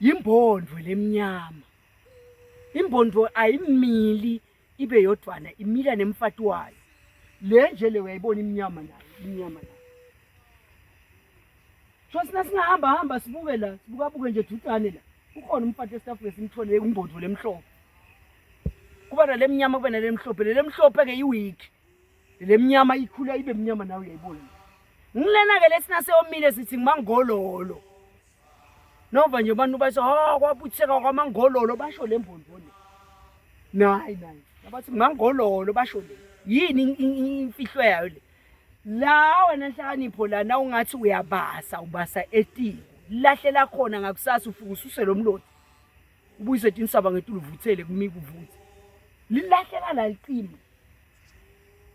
Yimbondvo lemnyama. Imbondvo ayimili ibe yodwana, imila nemfati wayo. Le nje le uyayibona imnyama nayo. So singahamba sibuke la, sibuke nje duthane la. Ukhona umfati wesitafu esimthole imbondvo lemhlophe. Kuba nalemnyama kuba nalemhlophe, lemhlophe ke iwiki. Lemnyama ikhula ibe mnyama nawe uyayibona. Ngilena ke lesinase omile sithi ngimangololo. Nova nje abantu basho kwabutheka kwamangololo basho lembondvo le. Nayi. Abathi ngimangololo basho le. Yini imfihlo yayo le? La wena Nhlakanipho la na ungathi ubasa etiko. Lahlela khona ngakusasa ufika ususe lo mloti. Ubuyise tinsaba ngetulu uvuthele kumika uvuthe. Lilahlela la liqimo.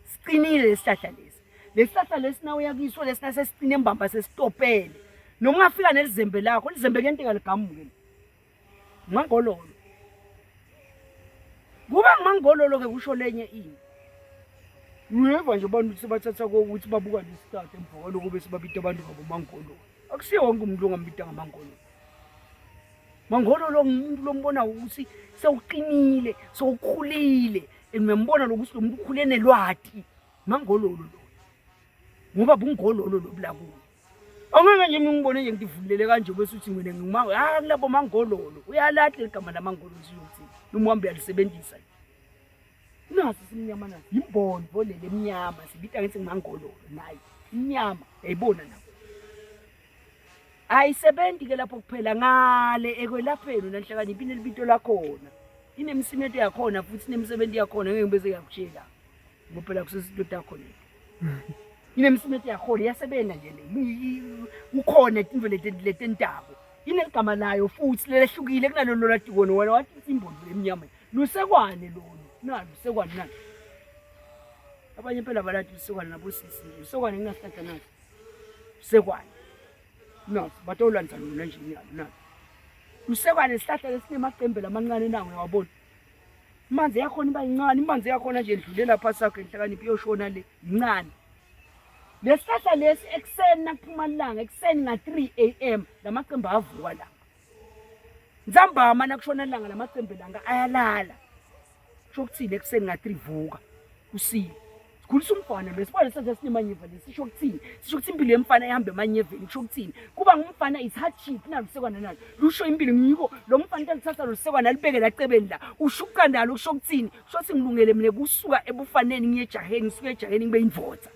Siqinile lesihlahla lesi. Lesihlahla lesi na uyakiso lesina sesiqine embamba sesitopele. Noma ungafika nelizembe lakho, lizembe kento kaligamuke. Ngangololo. Kuba ngangololo ke kusho lenye ini. Uyeva nje abantu sebathatha ukuthi babuka lesithathe emva lokho bese babita abantu ngabo mangololo. Akusiyo wonke umuntu ongambita ngamangololo. Mangololo umuntu lombona ukuthi sewuqinile, sewukhulile, engiyambona lokuthi lo muntu ukhulene lwati. Mangololo lo. Ngoba bungololo lo blakulo. Angeke nje ngibone nje ngidivulele kanje bese uthi mina ngimanga kulabo mangololo. Uyalahle igama lamangololo siyothi. Nomhambi uyalisebenzisa. Nasi simnyama nasi. Yimbondvo le lemnyama sibita ngithi ngimangololo nayi. Imnyama yayibona na. Ayisebenzi ke lapho kuphela ngale ekwelapheni naNhlakanipho inelibito lakhona. Inemisimeto yakhona futhi inemisebenzi yakhona ngeke bese yakutshela. Ngophela kusesidoda yakho le. Inemisimeto yakhona iyasebenza nje le. Ukhona into letentabo. Ineligama layo futhi lelehlukile kunalolo latikono wena wathi imbondvo lemnyama. Lusekwane lona. Nalo lusekwane nalo. Abanye phela balathi lusekwane nabo sisi. Lusekwane nginahlahla naso. Lusekwane. No, batolanza lona nje nyalo na. Lusekwane isihlahla lesinemacembe lamancane nawe yabona. Imanzi yakhona iba incane, imanzi yakhona nje edlulela phansi sakho Nhlakanipho iyoshona le incane. Lesihlahla lesi ekseni nakuphuma ilanga, ekseni nga3 am lamacembe avuka la. Nzambama nakushona ilanga lamacembe langa ayalala. Shokuthini ekseni nga3 vuka kusile. Sikhulisa umfana lesibona senze sinemanyeva lesisho ukuthini sisho ukuthi impilo yemfana ihamba emanyeveni kusho ukuthini kuba ngumfana is hardship nalusekwana nalo lusho impilo ngiko lo mfana uthatha lusekwana libeke lacebeni la ushuka nalo kusho ukuthini kusho ukuthi ngilungele mina kusuka ebufaneni ngiye ejaheni ngisuka ejaheni ngibe indvodza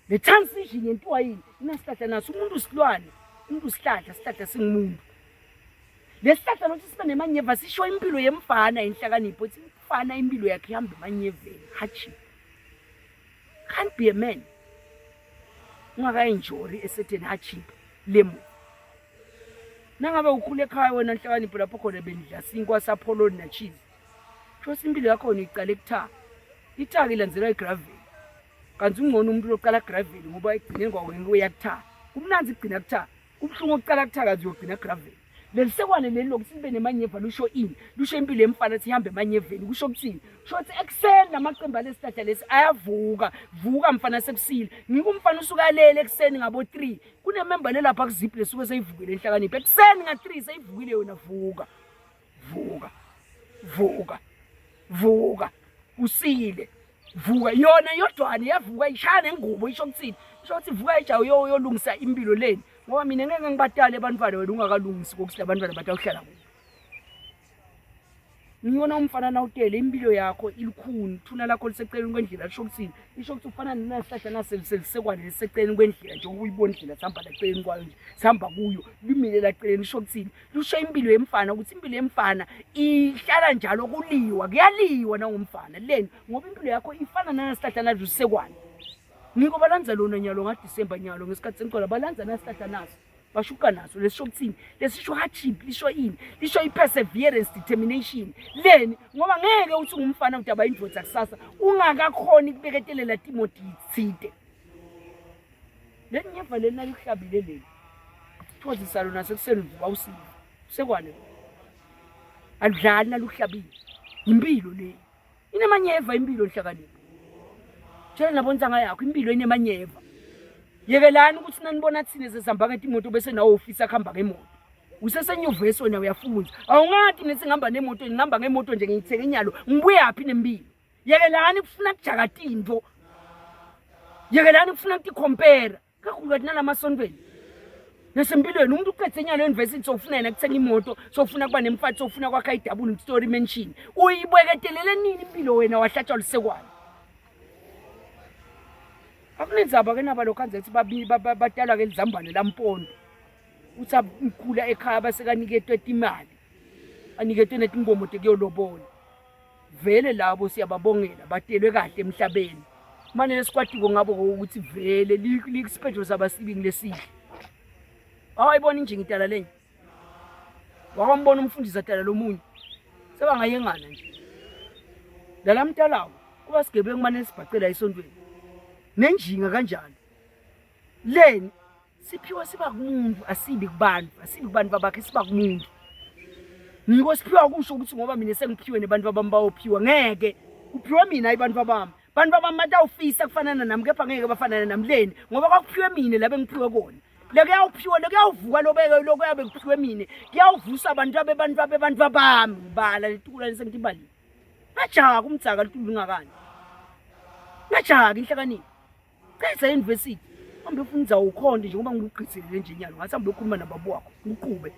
le transition yentwa yini inasihlahla naso umuntu usilwane umuntu usihlahla sihlahla singumuntu lesihlahla lokuthi sibe nemanyeva sisho impilo yemfana Inhlakanipho ukuthi umfana impilo yakhe ihamba emanyeveni hardship can't be a man ungakayenjori a certain hardship lemu nangabe ukhule ekhaya wena Nhlakanipho lapho khona bendla sinkwa sapholoni na cheese sho impilo yakho iqale ekutha ithaka ilandzelwa igravel kanti ungcono umuntu loqala gravel ngoba igcine ngakho uyakutha kumnanzi igcina kutha kubhlungu oqala kutha kazi uyogcina gravel lelisekwane leli lokuthi libe nemanyeva lusho ini lusho impilo yemfana ethi ihambe emanyeveni kusho ukuthini kusho ukuthi ekseni lamaqembu lesihlahla lesi ayavuka vuka mfana sekusile ngikumfana usuka lele ekseni ngabo 3 kunemember lapha kuziphi lesuke seyivukile Nhlakanipho ekseni nga3 seyivukile yona vuka usile vuka yona yodwane yavuka ishana engubo isho ukuthini isho ukuthi vuka ijawu yolungisa impilo leni ngoba mina ngeke ngibatale abantwana wena ungakalungisi kokuthi abantwana batawuhlala kubo ngiyona umfana nawutele impilo yakho ilikhuni thuna lakho liseceleni kwendlela lisho ukuthini isho ukuthi ufana nesihlahla naselisekwane liseceleni kwendlela nje ukuyibona indlela sihamba laceleni kwayo nje sihamba kuyo limile laceleni isho ukuthini lusho impilo yemfana ukuthi impilo yemfana ihlala njalo kuliwa kuyaliwa nangumfana leni ngoba impilo yakho ifana nesihlahla nazisekwane ngiko balanza lona nyalo ngaDisemba nyalo ngesikhathi sencola balanza nasihlahla naso bashuka naso lesisho ukuthini lesisho hardship lisho ini lisho perseverance determination leni ngoba ngeke uthi ngumfana udaba indvodza kusasa ungakakhoni kubeketelela Timothy Tsite lenyeva lena lihlabile leli thozi salo nasekuseni vuka usiza sekwane adlali naluhlabile impilo le inemanyeva impilo Nhlakanipho tshela nabonzanga yakho impilo inemanyeva yekelani ukuthi nanibona thine sesihamba ngetimoto bese nawe ofisa khamba ngemoto usesenyuvesi wena uyafunda awungathi nesingihamba nemoto ngihamba ngemoto nje ngiyitheke inyalo ngibuye yaphi nempilo yekelani kufuna kujakata into yekelani kufuna ukukhompera kakhulukazi nalamasondweni nasempilweni umuntu uqedze inyalo university sofuna yena kuthenga imoto sofuna kuba nemfathi sofuna kwakha idouble story mansion uyibeketelele nini impilo wena wahlatshwa lisekwane akunenzaba ke naba lokho anzethi batalwa ke lizambane lampondo uthi umkhula ekhaya basekaniketwe imali aniketwe netingomo tekuyolobola vele labo siyababongela batelwe kahle emhlabeni manje lesikwatiko ngabo ukuthi vele likusiphetho sabasibi ngilesihle awayibona nje ngitala lenye wakambona umfundisi atala lomunye sebangayengana nje lalamtalawo kuba sigebe ngimane sibhacela esontweni nenjinga kanjalo leni siphiwa siba kumuntu asibi kubantu babakhe siba kumuntu ngiko siphiwa kusho ukuthi ngoba mina sengiphiwe nebantu babami bawophiwa ngeke uphiwa mina abantu babami bantu babami batawufisa kufanana nami kepha ngeke bafanana nami leni ngoba kwakuphiwe mina labe ngiphiwe kona lekuyawuphiwa lekuyawuvuka lobeke lokho yabe kuphiwe mina kuyawuvusa abantu babami bala litukula lisengithi imali ngajaka umdzaka litulu ngakani ngajaka inhlakaniphi Kayisa university hambe ufundza ukhonde nje ngoba ngikugqiselele nje nyalo ngasambe ukukhuluma nababo wakho uqhube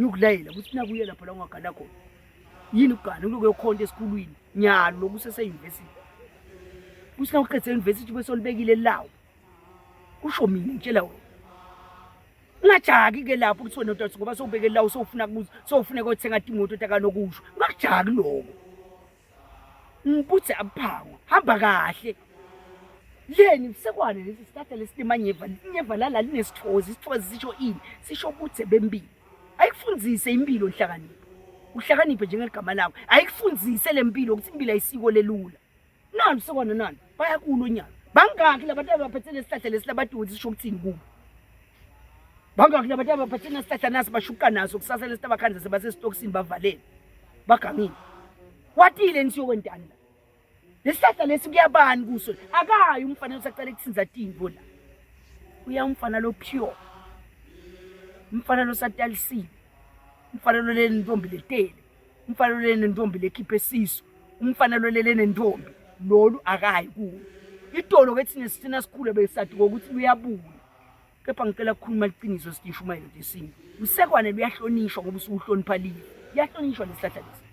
ngikulayela ukuthi nakuye lapha la ungagana khona yini ukugana uloku yokhonde esikhulwini nyalo lokusese university usina uqedze university bese olibekile lawo kusho mina ngitshela wena ungajaki ke lapho ukuthi wena uthi ngoba sowubeke lawo sowufuna kuzo sowufuna ukuthenga imoto takanokusho ngakujaki lokho ngibuthe aphango hamba kahle leni sekwane lesi sihlahla lesimanyeva lala linesithozi isithozi sisho ini sisho ukuthi bembili ayikufundzise impilo nhlakanipho uhlakaniphe njengeligama lakho ayikufundzise lempilo ukuthi impilo ayisiko lelula nani sekwane nani bayakulo nyalo bangaki labantu abaphethe lesihlahla lesilabaduzi sisho ukuthini kubo bangaki labantu abaphethe lesihlahla nasi bashuka naso kusasa lesitabakhanda sebasesitokisini bavalele bagangini watile nisiyokwentani la lesihlahla lesi kuyabani kuso akayi umfana usaqala ekuthinza tinvo la uya umfana lo pure umfana lo satalisiwe umfana lo lele ntombi letele umfana lo lele ntombi lekhiphe isiso umfana lo lele nentombi lolu akayi kuwo itolo kethine sithina sikhule besathi ukuthi uyabuya kepha ngicela ukukhuluma iqiniso sitisho umayelo lesinto usekwane luyahlonishwa ngoba usuhlonipha liwe yahlonishwa lesihlahla lesi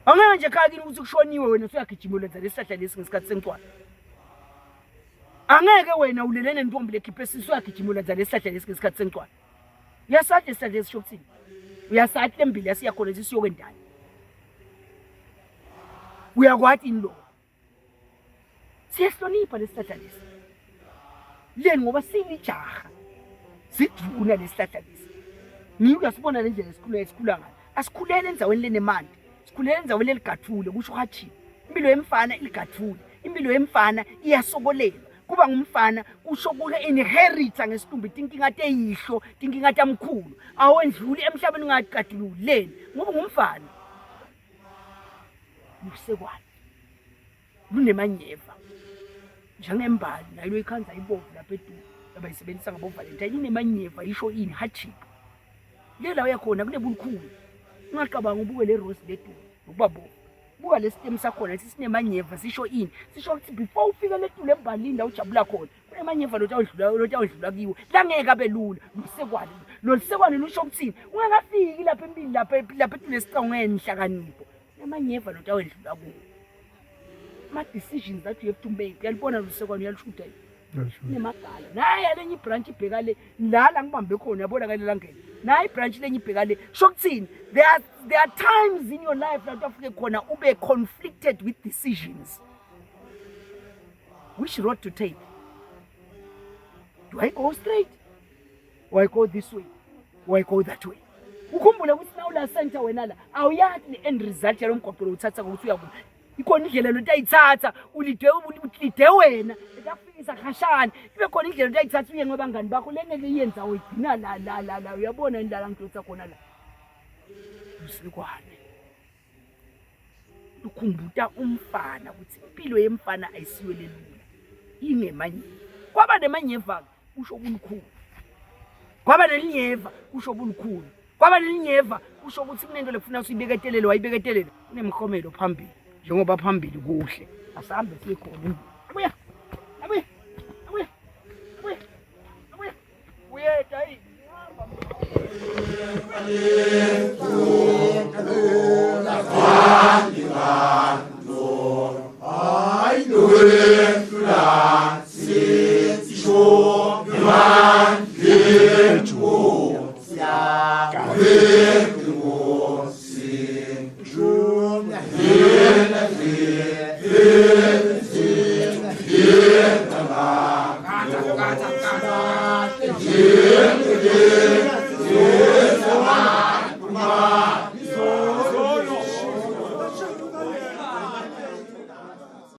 angeke nje khakini ukuthi kushoniwe wena usuyagijimela lesihlahla lesi ngesikhathi sencwadi angeke wena ulelene nentombi lekhiphe isiso uyagijimela lesihlahla lesi ngesikhathi sencwadi uyasathi lesihlahla lesi shokuthini uyasathi lembili yasiyakhona sisiyokwendani uyakwathi lo siyahlonipha lesihlahla lesi leni ngoba silijaha siduna lesihlahla lesi ngiyasibona lendlela esikhula ngayo asikhulele enzaweni lenemandi sikhulele enzaweni eligathule kusho hathi impilo yemfana iligathule impilo yemfana iyasokolela kuba ngumfana kusho kuke inherita ngesidumbi tinkinga teyihlo tinkinga tamkhulu awendluli emhlabeni ungagadluli leni ngoba ngumfana lusekwane lunemanyeva njengembali nayo ikhanza ibovu lapha eDuku abayisebenzisa ngabo Valentine inemanyeva isho ini hardship lela uyakhona kunebulukhulu ungaqabanga ubuke le rose leDuku ukubabo buka lesistem sakhona sinemanyeva sisho ini sisho ukuthi before ufika leDuku embalini la ujabula khona kunemanyeva lotawudlula kiwo la ngeke abe lula lusekwane lo lisekwane lusho ukuthini ungakafiki lapha empini lapha lesicongweni nhlakanipho nemanyeva lotawudlula kuwo ma decisions that you have to make uyalibona lusekwane uyalishuta nemagala naye lenye branch ibheka le lala ngibambe khona yabona ngale langene naye branch lenye ibheka le shokuthini there are times in your life that ufike khona ube conflicted with decisions which road to take do I go straight or I go this way or I go that way ukhumbule ukuthi na ula center wena la awuyathi le end result yalomgqoqo uthatha ukuthi uyakuba ikhona indlela lotayithatha ulide wena etafikisa khashana ibe khona indlela lotayithatha uye ngoba ngani bakho lengeke iyenza uyigcina la uyabona indala ngidotsa khona la usikwane ukhumbuta umfana ukuthi impilo yemfana ayisiwe lelula ingemanye kwaba nemanyeva usho kulukhulu kwaba nelinyeva kusho ubukhulu kwaba nelinyeva kusho ukuthi kunento lekufuna usibeketelele wayibeketelele kunemkhomelo phambili njengoba phambili kuhle asambe sikhona abuya abuya abuya abuya abuya uyeta yi Yeah.